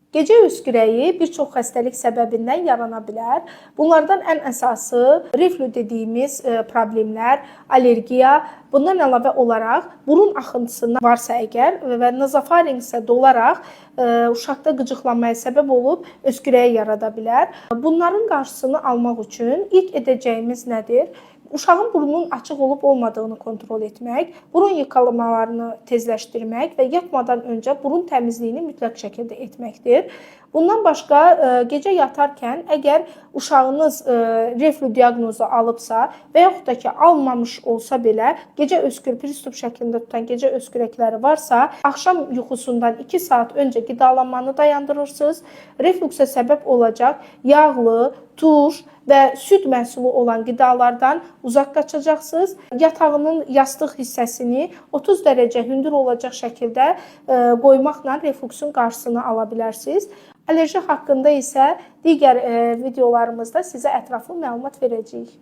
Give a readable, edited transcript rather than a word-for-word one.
Gecə öskürəyi bir çox xəstəlik səbəbindən yarana bilər. Bunlardan ən əsası reflü dediyimiz problemlər, allergiya, bundan əlavə olaraq burun axıntısından varsa əgər və nazofaringsə dolaraq uşaqda qıcıqlanmaya səbəb olub öskürəyi yarada bilər. Bunların qarşısını almaq üçün ilk edəcəyimiz nədir? Uşağın burnunun açıq olub olmadığını kontrol etmək, burun yıxalamalarını tezləşdirmək və yatmadan öncə burun təmizliyini mütləq şəkildə etməkdir. Bundan başqa gecə yatarkən əgər uşağınız reflü diaqnozu alıbsa və yaxud da ki almamış olsa belə gecə öskürək pristup şəklində tutan gecə öskürəkləri varsa, axşam yuxusundan 2 saat öncə qidalanmanı dayandırırsınız. Reflüksə səbəb olacaq yağlı, turş və süd məhsulu olan qidalardan uzaq qaçacaqsınız. Yatağının yastıq hissəsini 30 dərəcə hündür olacaq şəkildə qoymaqla reflüksun qarşısını ala bilərsiniz. Allerji haqqında isə digər videolarımızda sizə ətraflı məlumat verəcəyik.